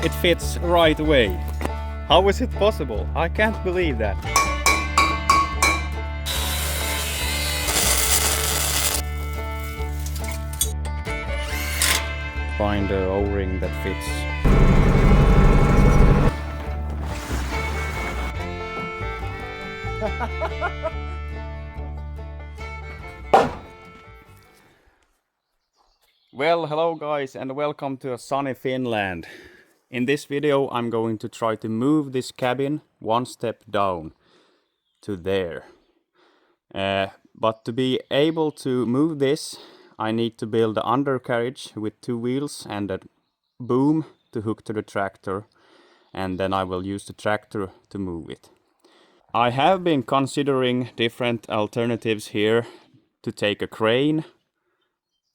it fits right away. How is it possible? I can't believe that. Find the O-ring that fits. Well, hello guys and welcome to sunny Finland. In this video I'm going to try to move this cabin one step down to there. But to be able to move this, I need to build an undercarriage with 2 wheels and a boom to hook to the tractor, and then I will use the tractor to move it. I have been considering different alternatives here, to take a crane,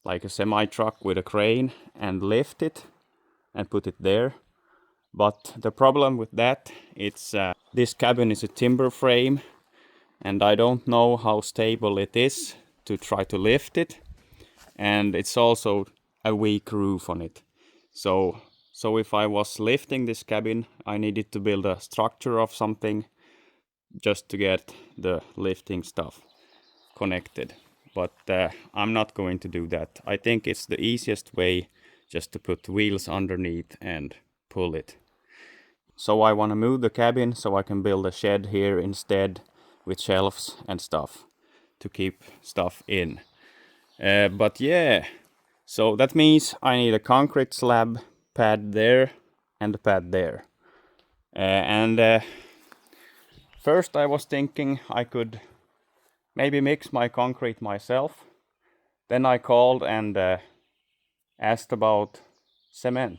like a semi-truck with a crane, and lift it and put it there. But the problem with that, it's this cabin is a timber frame and I don't know how stable it is to try to lift it, and it's also a weak roof on it. So if I was lifting this cabin, I needed to build a structure of something just to get the lifting stuff connected. But I'm not going to do that. I think it's the easiest way just to put wheels underneath and pull it. So I want to move the cabin so I can build a shed here instead with shelves and stuff to keep stuff in. But yeah, so that means I need a concrete slab pad there and a pad there. First I was thinking I could maybe mix my concrete myself. Then I called and asked about cement,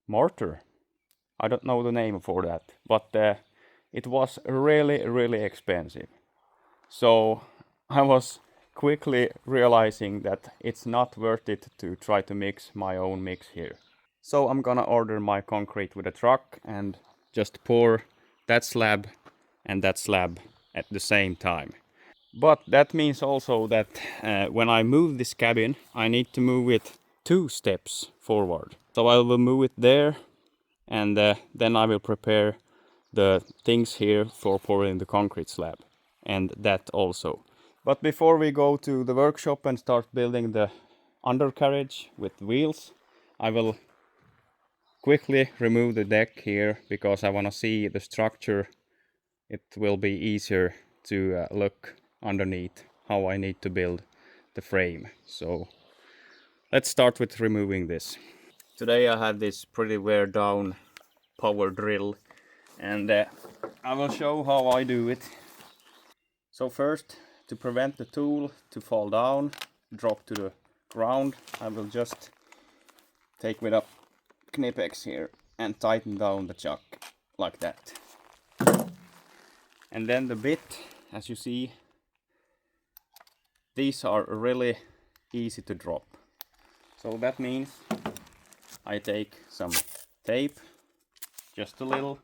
mortar. I don't know the name for that, but it was really expensive. So I was quickly realizing that it's not worth it to try to mix my own mix here. So I'm gonna order my concrete with a truck and just pour that slab and that slab at the same time. But that means also that when I move this cabin, I need to move it 2 steps forward. So I will move it there, and then I will prepare the things here for pouring the concrete slab, and that also. But before we go to the workshop and start building the undercarriage with wheels, I will quickly remove the deck here because I want to see the structure. It will be easier to look underneath how I need to build the frame. So let's start with removing this. Today I have this pretty wear down power drill, and I will show how I do it. So first, to prevent the tool to fall down, drop to the ground, I will just take with a Knipex here and tighten down the chuck like that. And then the bit, as you see, these are really easy to drop. So that means I take some tape, just a little,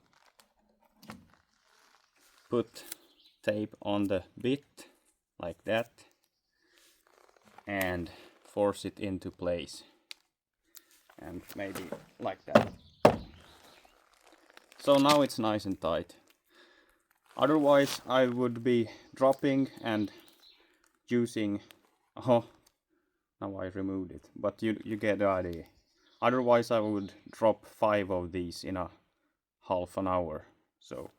put tape on the bit like that and force it into place, and maybe like that. So now it's nice and tight. Otherwise I would be dropping and using, now I removed it, but you get the idea. Otherwise I would drop 5 of these in a half an hour. So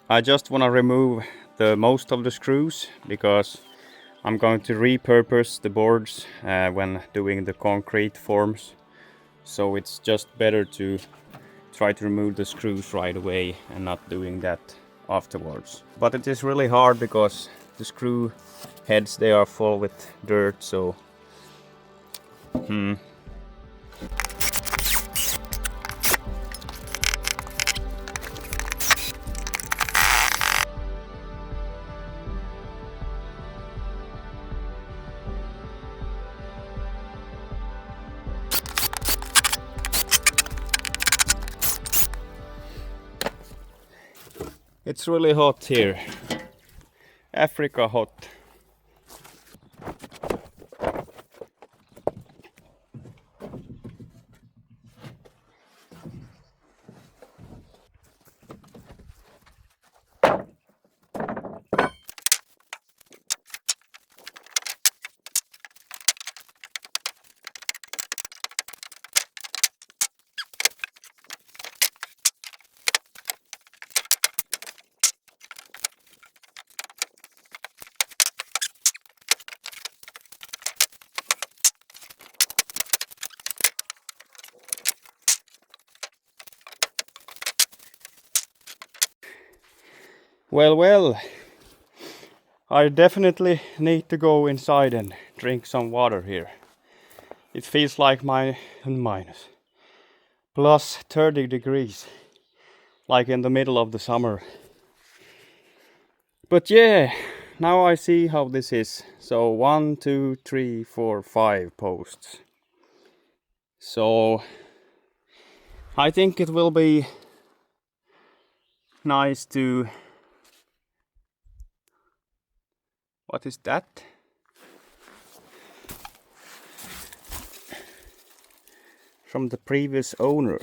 I just want to remove the most of the screws because I'm going to repurpose the boards when doing the concrete forms. So it's just better to try to remove the screws right away and not doing that afterwards. But it is really hard because the screw heads, they are full with dirt, so It's really hot here. Africa hot. Well, I definitely need to go inside and drink some water here. It feels like minus plus 30 degrees, like in the middle of the summer. But yeah, now I see how this is. So 1, 2, 3, 4, 5 posts. So I think it will be nice to... What is that? From the previous owner.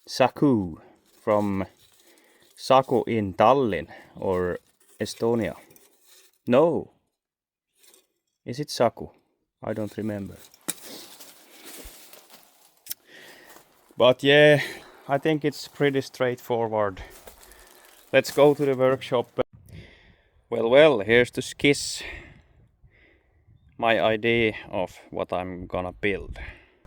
Saku from Saku in Tallinn or Estonia. No. Is it Saku? I don't remember. But yeah, I think it's pretty straightforward. Let's go to the workshop. Well, here's the sketch. My idea of what I'm gonna build.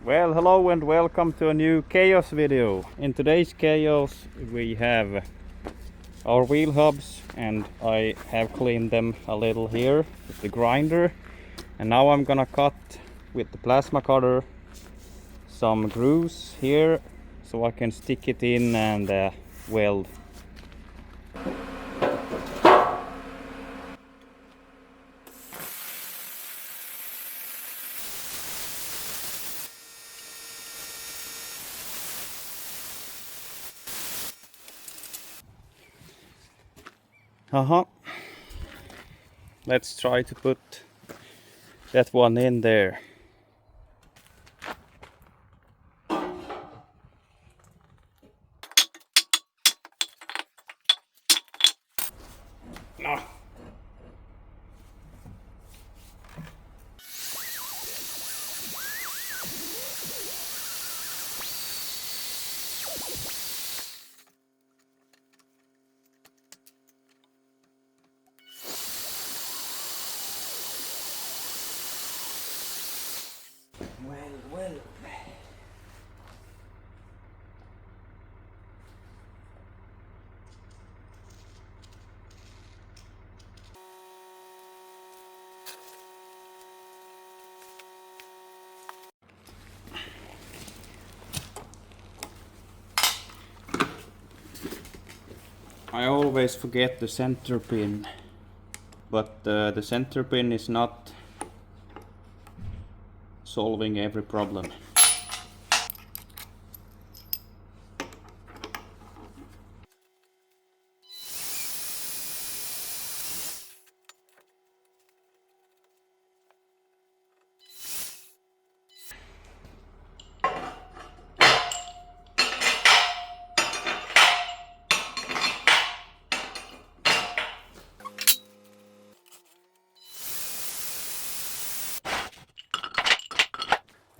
Well, hello and welcome to a new chaos video. In today's chaos we have our wheel hubs, and I have cleaned them a little here with the grinder, and now I'm gonna cut with the plasma cutter some grooves here so I can stick it in and weld. Let's try to put that one in there. No. Well. I always forget the center pin, but the center pin is not solving every problem.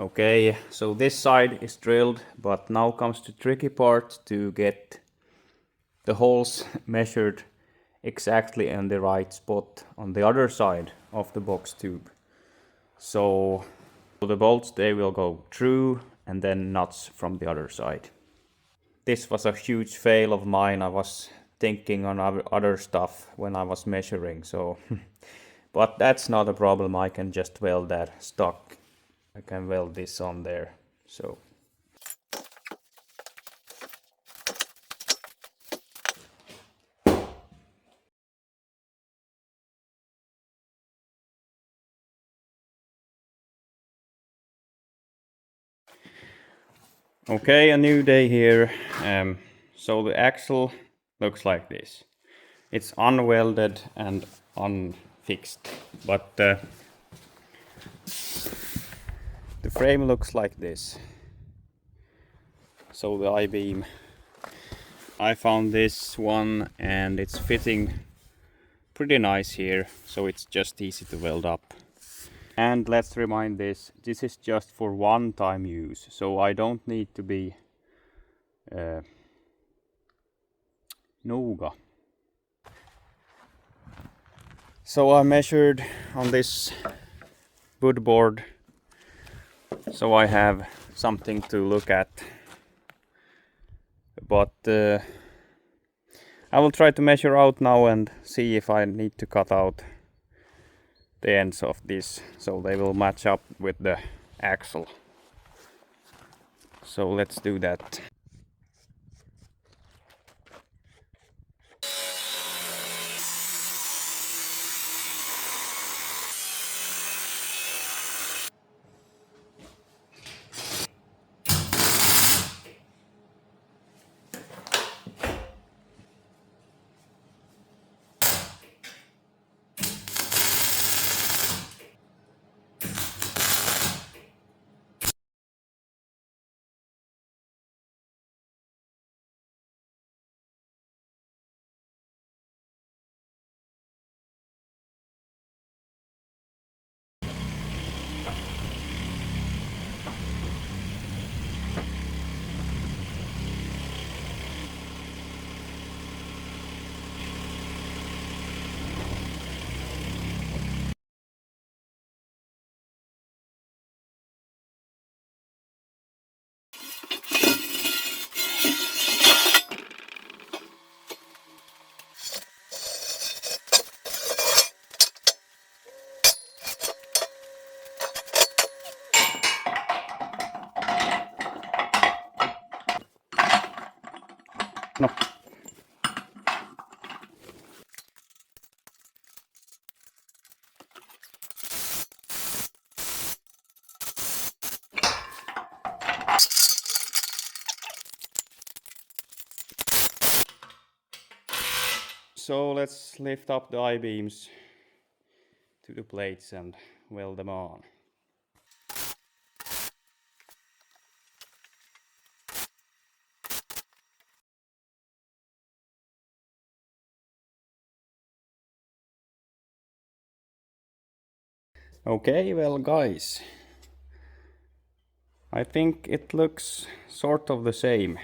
Okay, so this side is drilled, but now comes the tricky part to get the holes measured exactly in the right spot on the other side of the box tube. So the bolts, they will go through, and then nuts from the other side. This was a huge fail of mine. I was thinking on other stuff when I was measuring, so but that's not a problem. I can just weld that stock. I can weld this on there. So okay, a new day here. So the axle looks like this. It's unwelded and unfixed, but the frame looks like this. So the I-beam, I found this one and it's fitting pretty nice here, so it's just easy to weld up. And let's remind this is just for one-time use, so I don't need to be Nuga. So I measured on this wood board, so I have something to look at. But I will try to measure out now and see if I need to cut out the ends of this so they will match up with the axle. So let's do that. No. So let's lift up the I-beams to the plates and weld them on. Okay, well guys, I think it looks sort of the same.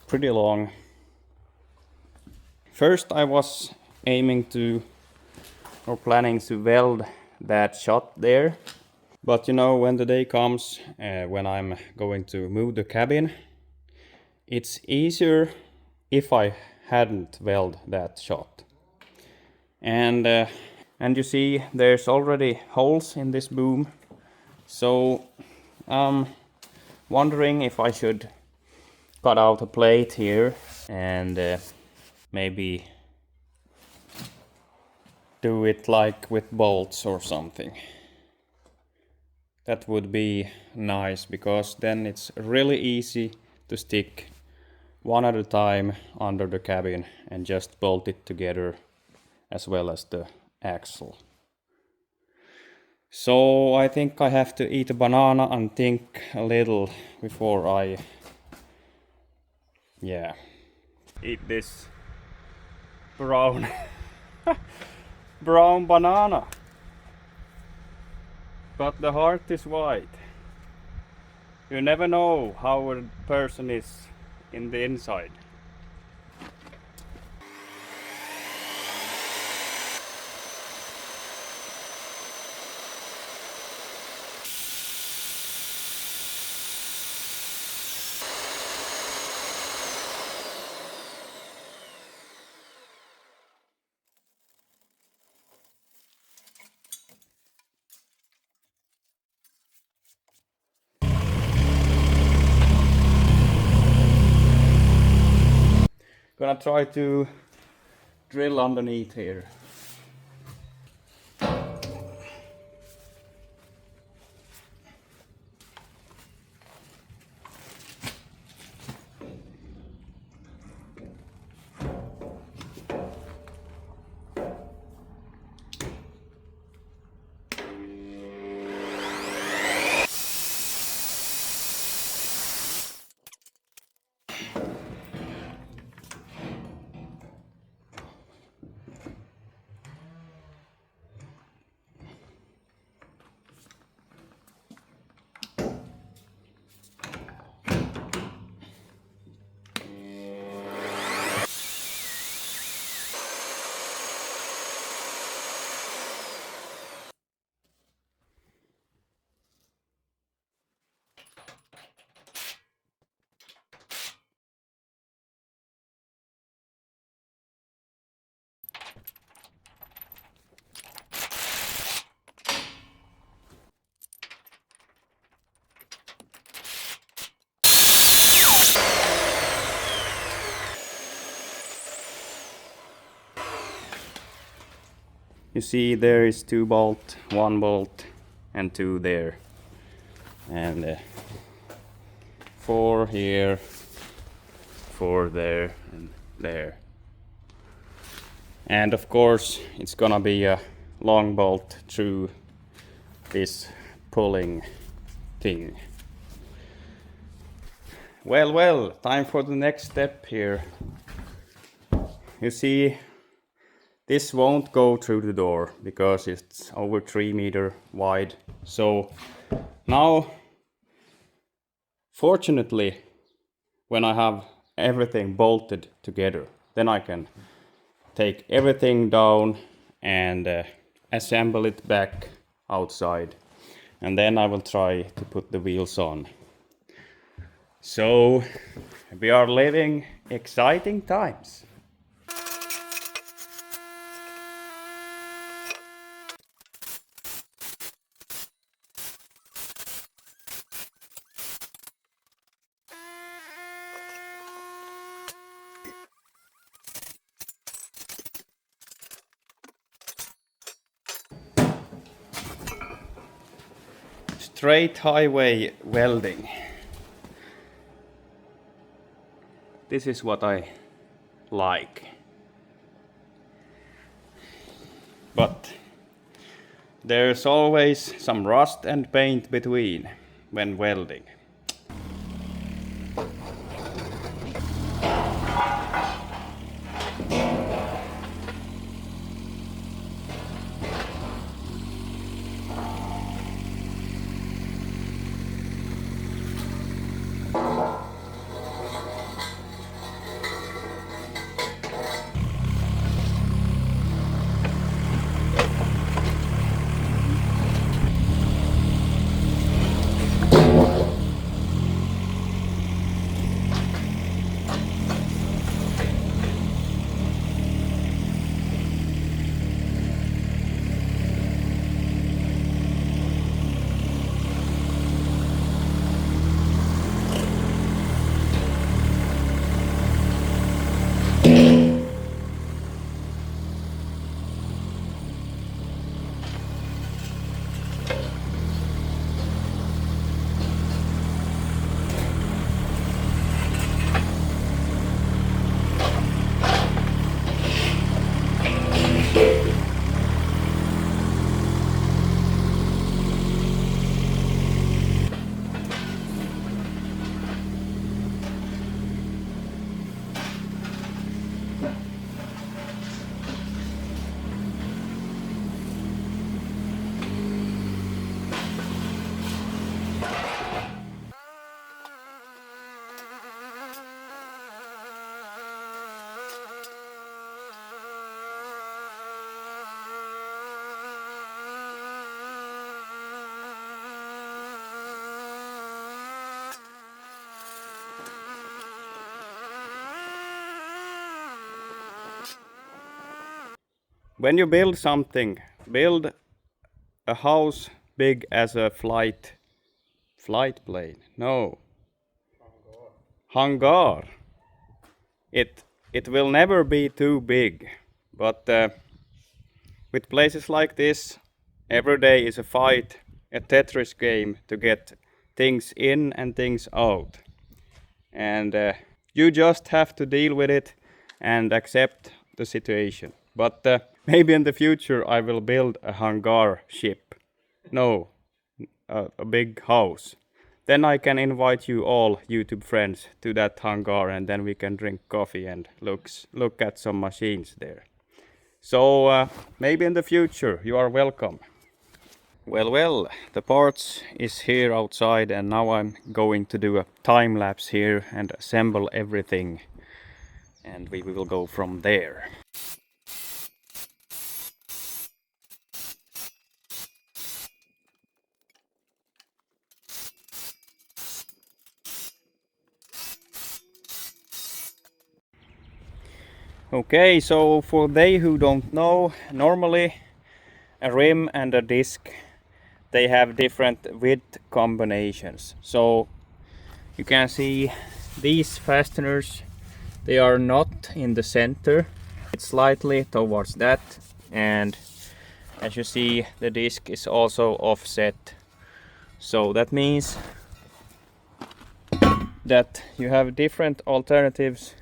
Pretty long. First I was aiming to, or planning to weld that shot there. But you know, when the day comes, when I'm going to move the cabin, it's easier if I hadn't welded that shot. And you see there's already holes in this boom, so I'm wondering if I should cut out a plate here and maybe do it like with bolts or something. That would be nice, because then it's really easy to stick one at a time under the cabin and just bolt it together, as well as the axle. So I think I have to eat a banana and think a little before I eat this brown brown banana. But the heart is white. You never know how a person is in the inside. Gonna try to drill underneath here. You see there is 2 bolts, 1 bolt and 2 there, and 4 here, 4 there and there. And of course it's gonna be a long bolt through this pulling thing. Well, time for the next step here. You see, this won't go through the door because it's over 3 meters wide. So now, fortunately, when I have everything bolted together, then I can take everything down and assemble it back outside. And then I will try to put the wheels on. So we are living exciting times. Straight highway welding. This is what I like. But there's always some rust and paint between when welding. When you build something, build a house big as a flight plane. No. Hangar. It will never be too big, but with places like this, every day is a fight, a Tetris game to get things in and things out. And you just have to deal with it and accept the situation. But maybe in the future I will build a hangar ship. No, a big house. Then I can invite you all YouTube friends to that hangar, and then we can drink coffee and look at some machines there. So maybe in the future you are welcome. Well, the parts is here outside, and now I'm going to do a time lapse here and assemble everything, and we will go from there. Okay, so for they who don't know, normally a rim and a disc, they have different width combinations. So you can see these fasteners, they are not in the center, it's slightly towards that, and As you see, the disc is also offset, so that means that you have different alternatives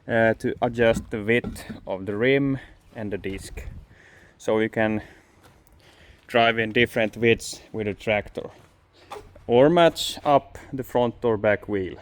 to adjust the width of the rim and the disc, so you can drive in different widths with a tractor or match up the front or back wheel.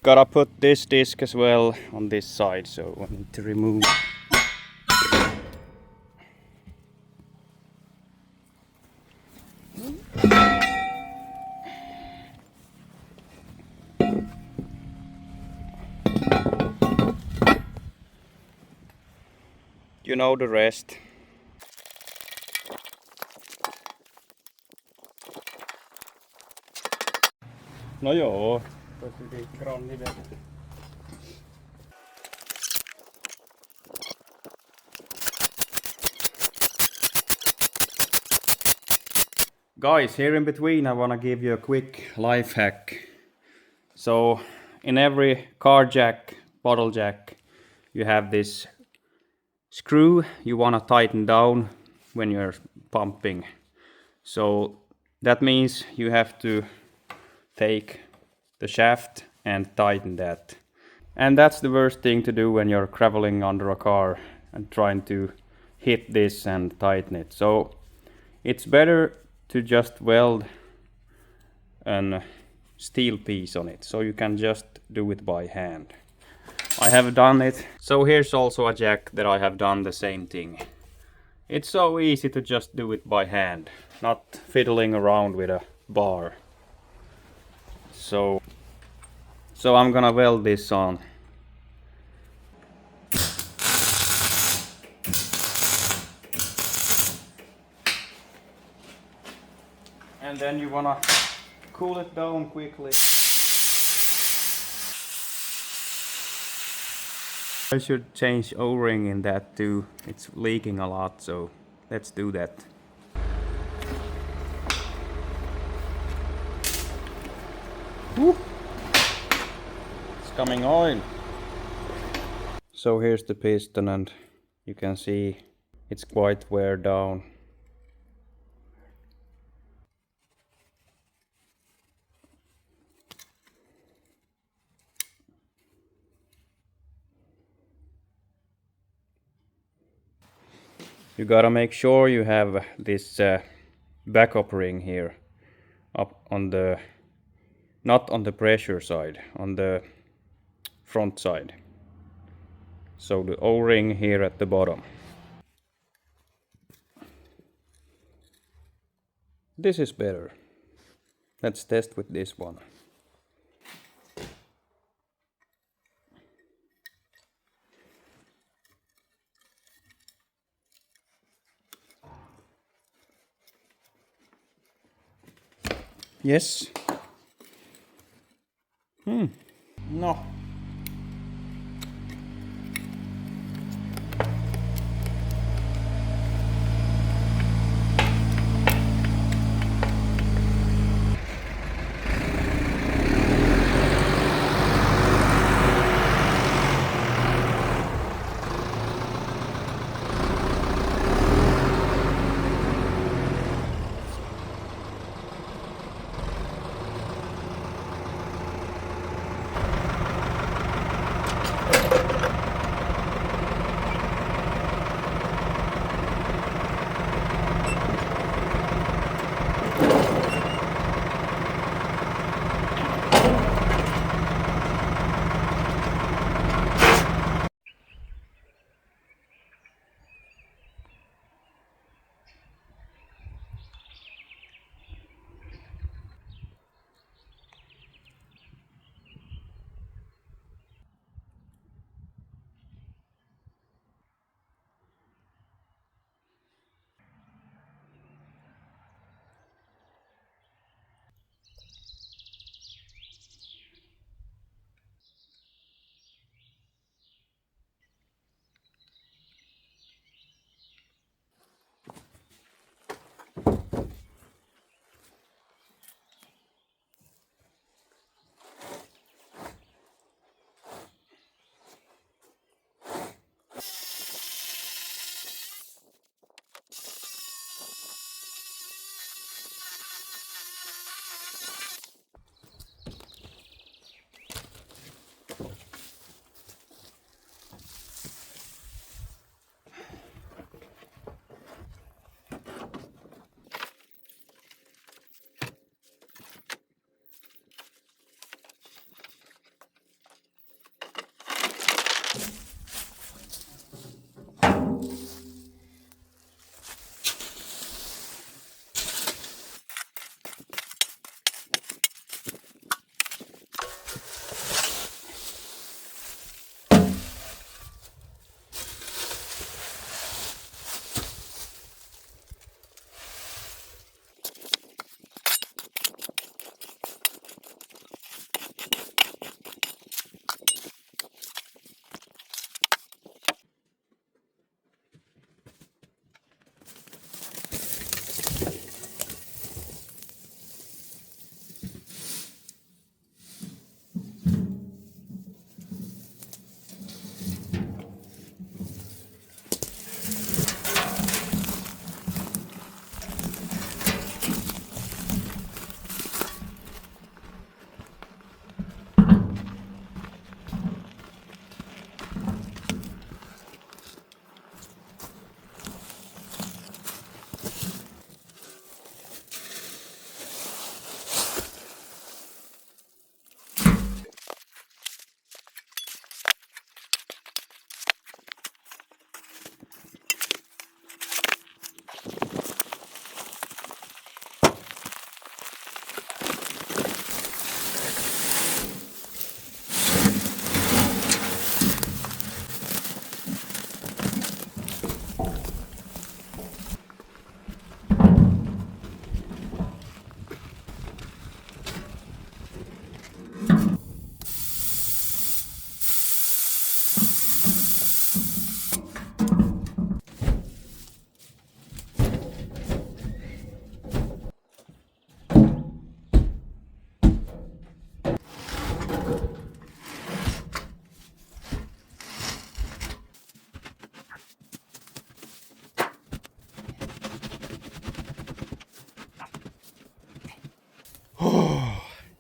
Gotta put this disc as well on this side, so I need to remove. You know the rest. No joo. Guys, here in between I wanna give you a quick life hack. So in every car jack, bottle jack, you have this screw you wanna tighten down when you're pumping. So that means you have to take the shaft and tighten that. And that's the worst thing to do when you're traveling under a car and trying to hit this and tighten it. So it's better to just weld a steel piece on it, so you can just do it by hand. I have done it. So here's also a jack that I have done the same thing. It's so easy to just do it by hand, not fiddling around with a bar. So I'm gonna weld this on. And then you wanna cool it down quickly. I should change O-ring in that too. It's leaking a lot, so let's do that. Woo. It's coming on. So here's the piston, and you can see it's quite wear down. You gotta make sure you have this backup ring here up on the, not on the pressure side, on the front side. So the O-ring here at the bottom. This is better. Let's test with this one. Yes. No.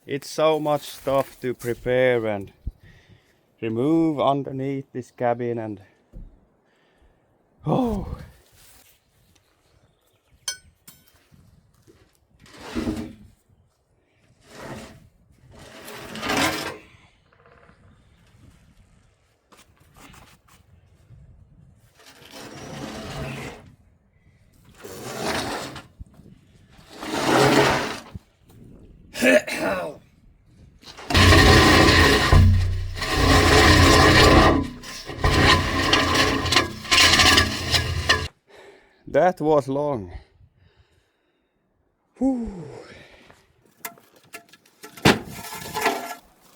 It's so much stuff to prepare and remove underneath this cabin, and oh, that was long. Whew.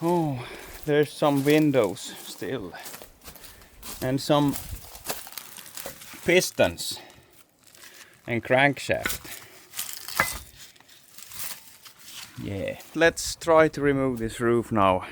Oh, there's some windows still, and some pistons and crankshaft. Yeah. Let's try to remove this roof now.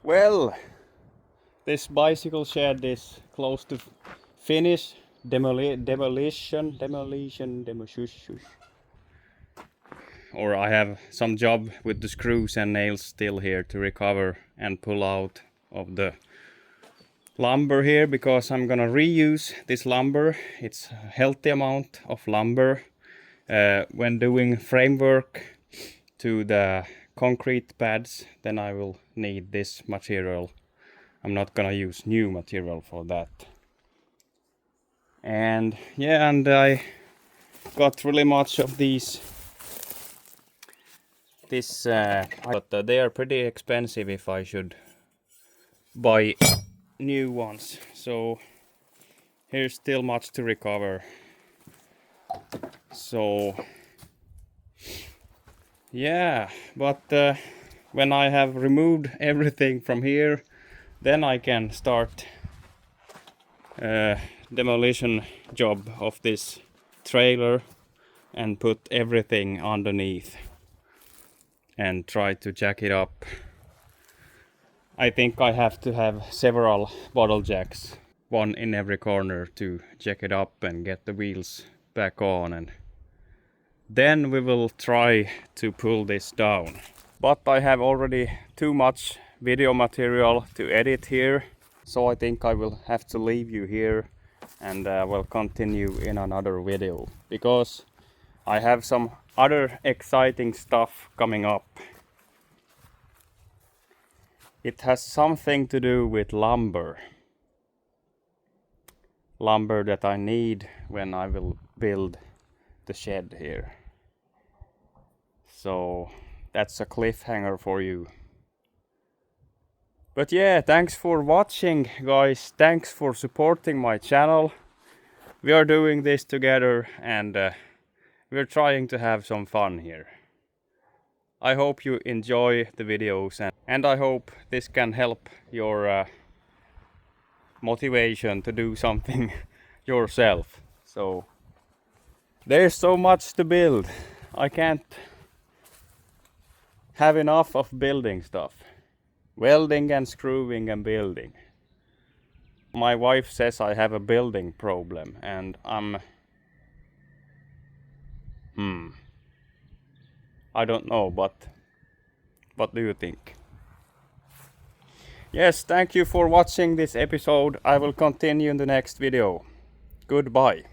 Well, this bicycle shed is close to finish. Demolition. Or I have some job with the screws and nails still here to recover and pull out of the lumber here, because I'm gonna reuse this lumber. It's a healthy amount of lumber. When doing framework to the concrete pads, then I will need this material. I'm not gonna use new material for that. And yeah, and I got really much of these but they are pretty expensive if I should buy new ones, so here's still much to recover. So yeah, but when I have removed everything from here, then I can start demolition job of this trailer and put everything underneath and try to jack it up. I think I have to have several bottle jacks, one in every corner, to jack it up and get the wheels back on, and then we will try to pull this down. But I have already too much video material to edit here, so I think I will have to leave you here and will continue in another video, because I have some other exciting stuff coming up. It has something to do with lumber that I need when I will build the shed here. So that's a cliffhanger for you. But yeah, thanks for watching, guys. Thanks for supporting my channel. we are doing this together, and we're trying to have some fun here. I hope you enjoy the videos, and I hope this can help your motivation to do something yourself. So there's so much to build. I can't have enough of building stuff. Welding and screwing and building. My wife says I have a building problem, and I don't know, but what do you think? Yes, thank you for watching this episode. I will continue in the next video. Goodbye.